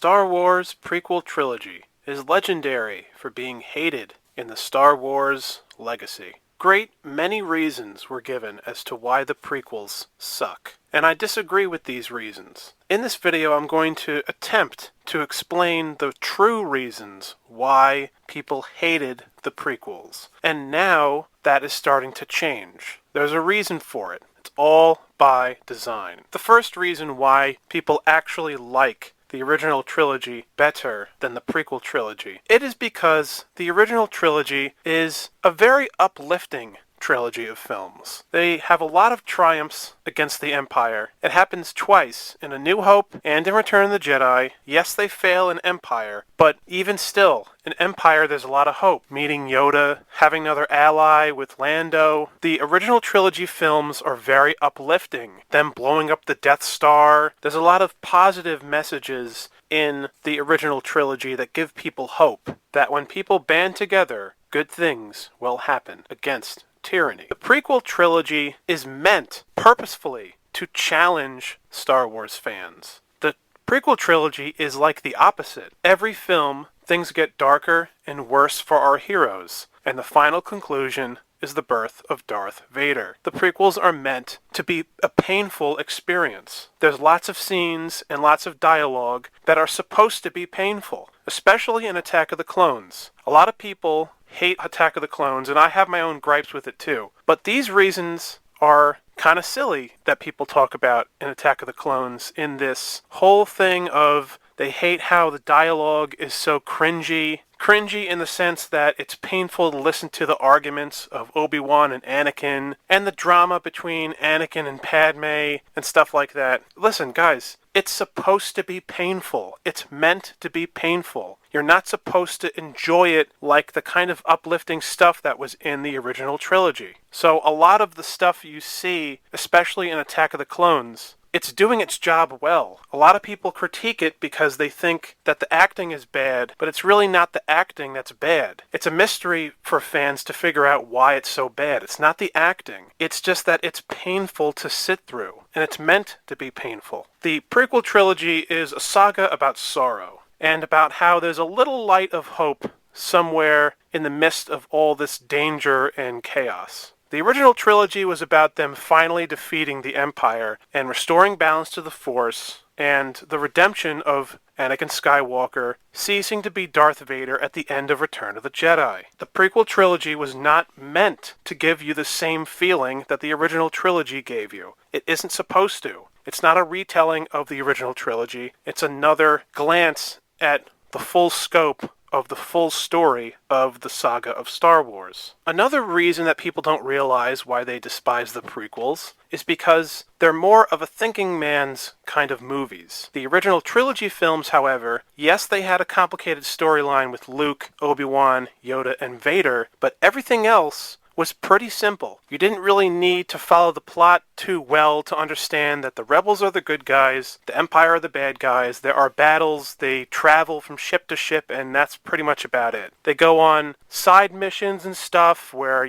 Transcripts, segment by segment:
Star Wars prequel trilogy is legendary for being hated in the Star Wars legacy. Great many reasons were given as to why the prequels suck, and I disagree with these reasons. In this video, I'm going to attempt to explain the true reasons why people hated the prequels, and now that is starting to change. There's a reason for it. It's all by design. The first reason why people actually like the original trilogy better than the prequel trilogy, it is because the original trilogy is a very uplifting trilogy of films. They have a lot of triumphs against the Empire. It happens twice, in A New Hope and in Return of the Jedi. Yes, they fail in Empire, but even still, in Empire there's a lot of hope. Meeting Yoda, having another ally with Lando. The original trilogy films are very uplifting. Them blowing up the Death Star. There's a lot of positive messages in the original trilogy that give people hope. That when people band together, good things will happen against tyranny. The prequel trilogy is meant purposefully to challenge Star Wars fans. The prequel trilogy is like the opposite. Every film, things get darker and worse for our heroes, and the final conclusion is the birth of Darth Vader. The prequels are meant to be a painful experience. There's lots of scenes and lots of dialogue that are supposed to be painful, especially in Attack of the Clones. A lot of people hate Attack of the Clones, and I have my own gripes with it too. But these reasons are kind of silly that people talk about in Attack of the Clones, in this whole thing of they hate how the dialogue is so cringy. Cringy in the sense that it's painful to listen to the arguments of Obi-Wan and Anakin, and the drama between Anakin and Padme, and stuff like that. Listen, guys, it's supposed to be painful. It's meant to be painful. You're not supposed to enjoy it like the kind of uplifting stuff that was in the original trilogy. So a lot of the stuff you see, especially in Attack of the Clones, it's doing its job well. A lot of people critique it because they think that the acting is bad, but it's really not the acting that's bad. It's a mystery for fans to figure out why it's so bad. It's not the acting. It's just that it's painful to sit through, and it's meant to be painful. The prequel trilogy is a saga about sorrow, and about how there's a little light of hope somewhere in the midst of all this danger and chaos. The original trilogy was about them finally defeating the Empire and restoring balance to the Force, and the redemption of Anakin Skywalker ceasing to be Darth Vader at the end of Return of the Jedi. The prequel trilogy was not meant to give you the same feeling that the original trilogy gave you. It isn't supposed to. It's not a retelling of the original trilogy. It's another glance at the full scope of the full story of the saga of Star Wars. Another reason that people don't realize why they despise the prequels is because they're more of a thinking man's kind of movies. The original trilogy films, however, yes, they had a complicated storyline with Luke, Obi-Wan, Yoda, and Vader, but everything else was pretty simple. You didn't really need to follow the plot too well to understand that the rebels are the good guys, the Empire are the bad guys, there are battles, they travel from ship to ship, and that's pretty much about it. They go on side missions and stuff where,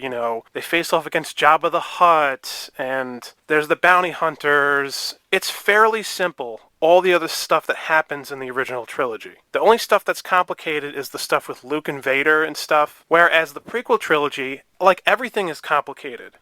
they face off against Jabba the Hutt, and there's the bounty hunters. It's fairly simple, all the other stuff that happens in the original trilogy. The only stuff that's complicated is the stuff with Luke and Vader and stuff, whereas the prequel trilogy, like everything is complicated.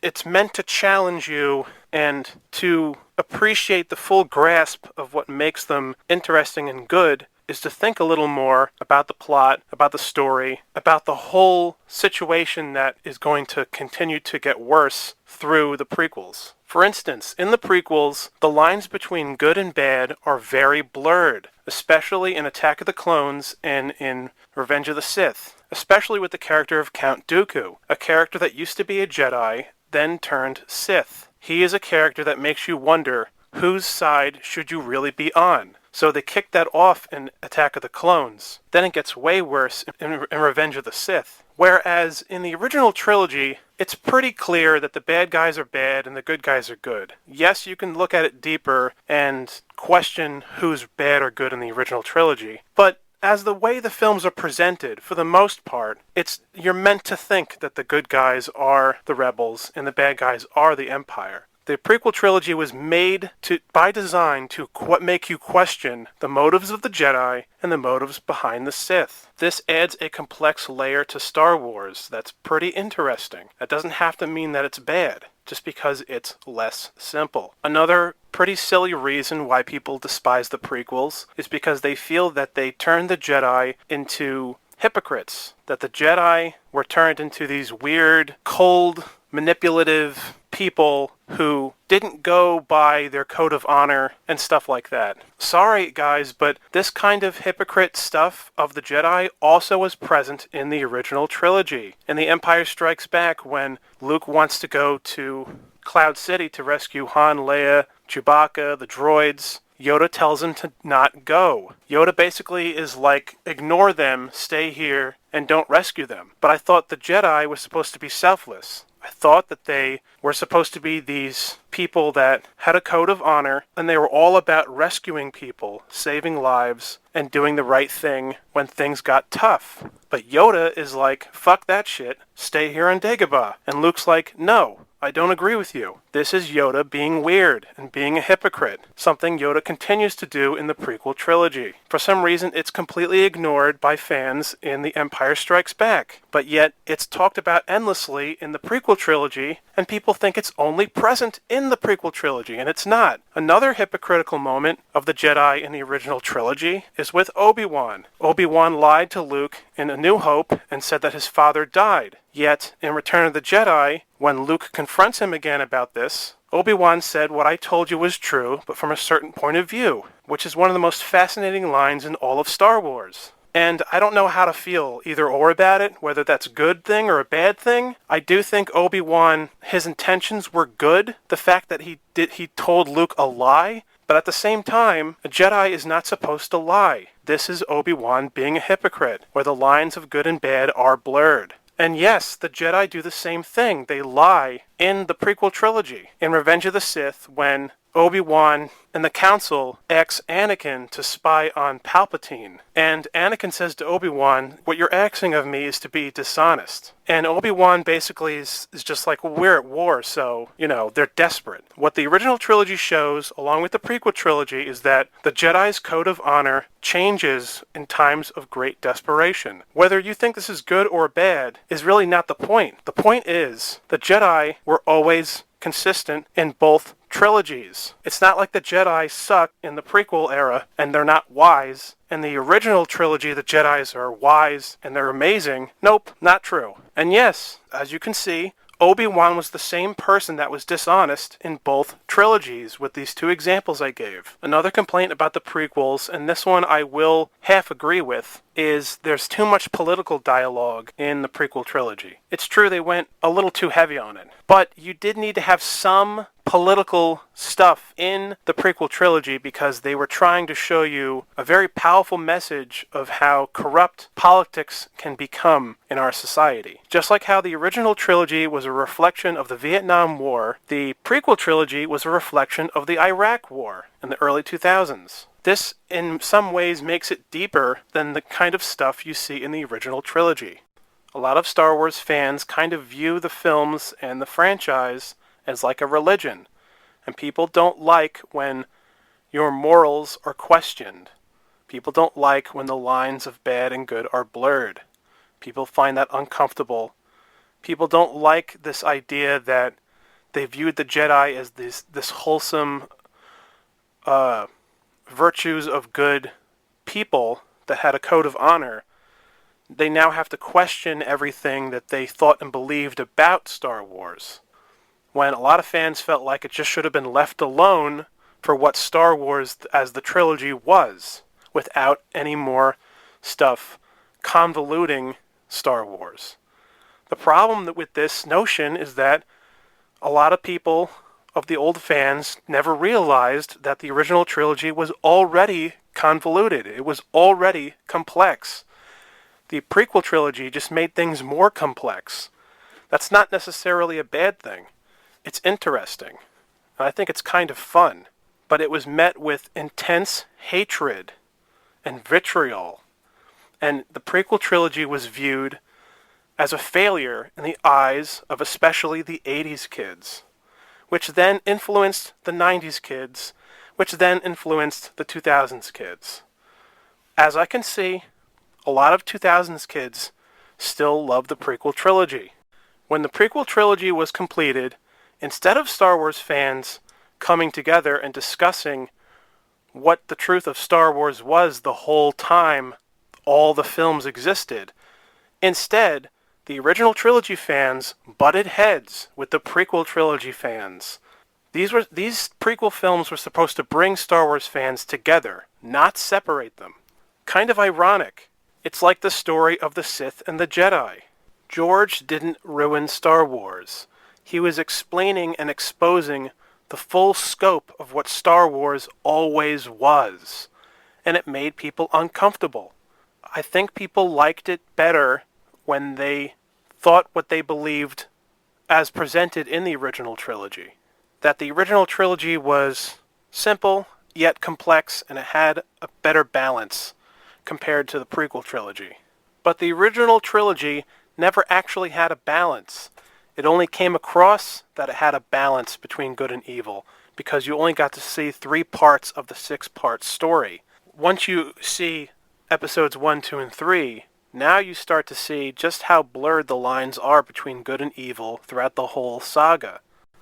It's meant to challenge you and to appreciate the full grasp of what makes them interesting and good is to think a little more about the plot, about the story, about the whole situation that is going to continue to get worse through the prequels. For instance, in the prequels, the lines between good and bad are very blurred, especially in Attack of the Clones and in Revenge of the Sith, especially with the character of Count Dooku, a character that used to be a Jedi, then turned Sith. He is a character that makes you wonder, whose side should you really be on? So they kicked that off in Attack of the Clones. Then it gets way worse in Revenge of the Sith. Whereas in the original trilogy, it's pretty clear that the bad guys are bad and the good guys are good. Yes, you can look at it deeper and question who's bad or good in the original trilogy, but as the way the films are presented, for the most part, you're meant to think that the good guys are the rebels and the bad guys are the Empire. The prequel trilogy was made by design to make you question the motives of the Jedi and the motives behind the Sith. This adds a complex layer to Star Wars that's pretty interesting. That doesn't have to mean that it's bad, just because it's less simple. Another pretty silly reason why people despise the prequels is because they feel that they turned the Jedi into hypocrites, that the Jedi were turned into these weird, cold, manipulative people who didn't go by their code of honor and stuff like that. Sorry, guys, but this kind of hypocrite stuff of the Jedi also was present in the original trilogy. In The Empire Strikes Back, when Luke wants to go to Cloud City to rescue Han, Leia, Chewbacca, the droids, Yoda tells him to not go. Yoda basically is like, ignore them, stay here, and don't rescue them. But I thought the Jedi was supposed to be selfless. I thought that they were supposed to be these people that had a code of honor, and they were all about rescuing people, saving lives, and doing the right thing when things got tough. But Yoda is like, fuck that shit, stay here on Dagobah. And Luke's like, no, I don't agree with you. This is Yoda being weird and being a hypocrite, something Yoda continues to do in the prequel trilogy. For some reason, it's completely ignored by fans in The Empire Strikes Back, but yet it's talked about endlessly in the prequel trilogy, and people think it's only present in the prequel trilogy, and it's not. Another hypocritical moment of the Jedi in the original trilogy is with Obi-Wan. Obi-Wan lied to Luke in A New Hope and said that his father died. Yet, in Return of the Jedi, when Luke confronts him again about this, Obi-Wan said, what I told you was true, but from a certain point of view, which is one of the most fascinating lines in all of Star Wars. And I don't know how to feel either or about it, whether that's a good thing or a bad thing. I do think Obi-Wan, his intentions were good. The fact that he told Luke a lie, but at the same time, a Jedi is not supposed to lie. This is Obi-Wan being a hypocrite, where the lines of good and bad are blurred. And yes, the Jedi do the same thing. They lie in the prequel trilogy. In Revenge of the Sith, when Obi-Wan and the Council asks Anakin to spy on Palpatine. And Anakin says to Obi-Wan, what you're asking of me is to be dishonest. And Obi-Wan basically is just like, well, we're at war, so, they're desperate. What the original trilogy shows, along with the prequel trilogy, is that the Jedi's code of honor changes in times of great desperation. Whether you think this is good or bad is really not the point. The point is, the Jedi were always consistent in both trilogies. It's not like the Jedi suck in the prequel era and they're not wise. In the original trilogy, the Jedis are wise and they're amazing. Nope, not true. And yes, as you can see, Obi-Wan was the same person that was dishonest in both trilogies with these two examples I gave. Another complaint about the prequels, and this one I will half agree with, is there's too much political dialogue in the prequel trilogy. It's true they went a little too heavy on it, but you did need to have some political stuff in the prequel trilogy because they were trying to show you a very powerful message of how corrupt politics can become in our society. Just like how the original trilogy was a reflection of the Vietnam War, the prequel trilogy was a reflection of the Iraq War in the early 2000s. This, in some ways, makes it deeper than the kind of stuff you see in the original trilogy. A lot of Star Wars fans kind of view the films and the franchise as like a religion, and people don't like when your morals are questioned. People don't like when the lines of bad and good are blurred. People find that uncomfortable. People don't like this idea that they viewed the Jedi as this wholesome virtues of good people that had a code of honor. They now have to question everything that they thought and believed about Star Wars, when a lot of fans felt like it just should have been left alone for what Star Wars as the trilogy was, without any more stuff convoluting Star Wars. The problem with this notion is that a lot of people of the old fans never realized that the original trilogy was already convoluted. It was already complex. The prequel trilogy just made things more complex. That's not necessarily a bad thing. It's interesting. And I think it's kind of fun. But it was met with intense hatred and vitriol. And the prequel trilogy was viewed as a failure in the eyes of especially the 80s kids. which then influenced the 90s kids, which then influenced the 2000s kids. As I can see, a lot of 2000s kids still love the prequel trilogy. When the prequel trilogy was completed, instead of Star Wars fans coming together and discussing what the truth of Star Wars was the whole time all the films existed, instead, the original trilogy fans butted heads with the prequel trilogy fans. These prequel films were supposed to bring Star Wars fans together, not separate them. Kind of ironic. It's like the story of the Sith and the Jedi. George didn't ruin Star Wars. He was explaining and exposing the full scope of what Star Wars always was, and it made people uncomfortable. I think people liked it better when they thought what they believed as presented in the original trilogy. That the original trilogy was simple, yet complex, and it had a better balance compared to the prequel trilogy. But the original trilogy never actually had a balance. It only came across that it had a balance between good and evil, because you only got to see 3 parts of the 6-part story. Once you see episodes 1, 2, and 3, now you start to see just how blurred the lines are between good and evil throughout the whole saga.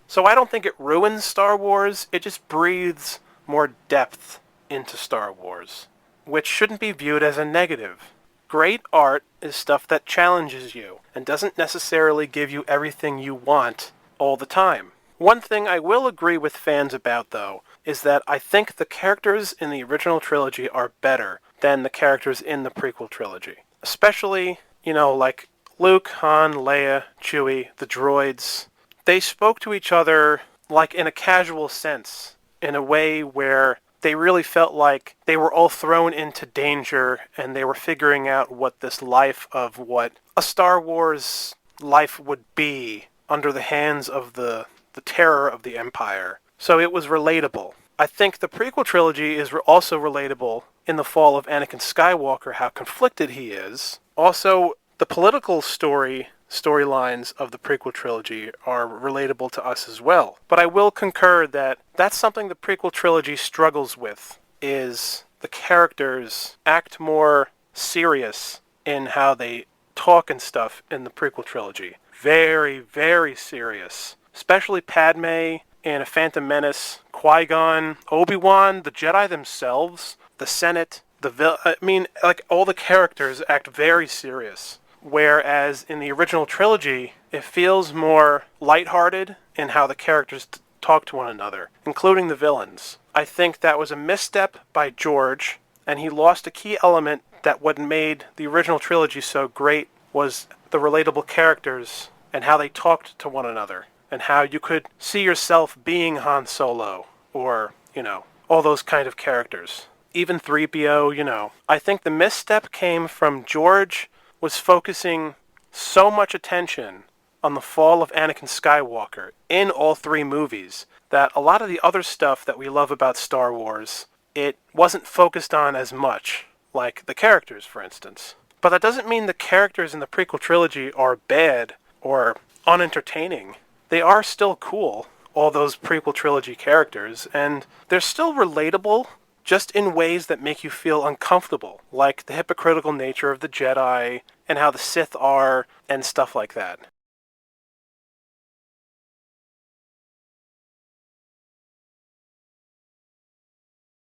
So I don't think it ruins Star Wars, it just breathes more depth into Star Wars, which shouldn't be viewed as a negative. Great art is stuff that challenges you and doesn't necessarily give you everything you want all the time. One thing I will agree with fans about, though, is that I think the characters in the original trilogy are better than the characters in the prequel trilogy. Especially, like Luke, Han, Leia, Chewie, the droids. They spoke to each other like in a casual sense, in a way where they really felt like they were all thrown into danger and they were figuring out what this life of what a Star Wars life would be under the hands of the terror of the Empire. So it was relatable. I think the prequel trilogy is also relatable in the fall of Anakin Skywalker, how conflicted he is. Also, the political storylines of the prequel trilogy are relatable to us as well. But I will concur that that's something the prequel trilogy struggles with, is the characters act more serious in how they talk and stuff in the prequel trilogy. Very, very serious. Especially Padme in A Phantom Menace, Qui-Gon, Obi-Wan, the Jedi themselves, the Senate, all the characters act very serious. Whereas in the original trilogy, it feels more lighthearted in how the characters talk to one another, including the villains. I think that was a misstep by George, and he lost a key element that what made the original trilogy so great was the relatable characters and how they talked to one another, and how you could see yourself being Han Solo, or, all those kind of characters. Even 3PO, I think the misstep came from George was focusing so much attention on the fall of Anakin Skywalker in all 3 movies that a lot of the other stuff that we love about Star Wars, it wasn't focused on as much, like the characters, for instance. But that doesn't mean the characters in the prequel trilogy are bad or unentertaining. They are still cool, all those prequel trilogy characters, and they're still relatable, just in ways that make you feel uncomfortable, like the hypocritical nature of the Jedi and how the Sith are and stuff like that.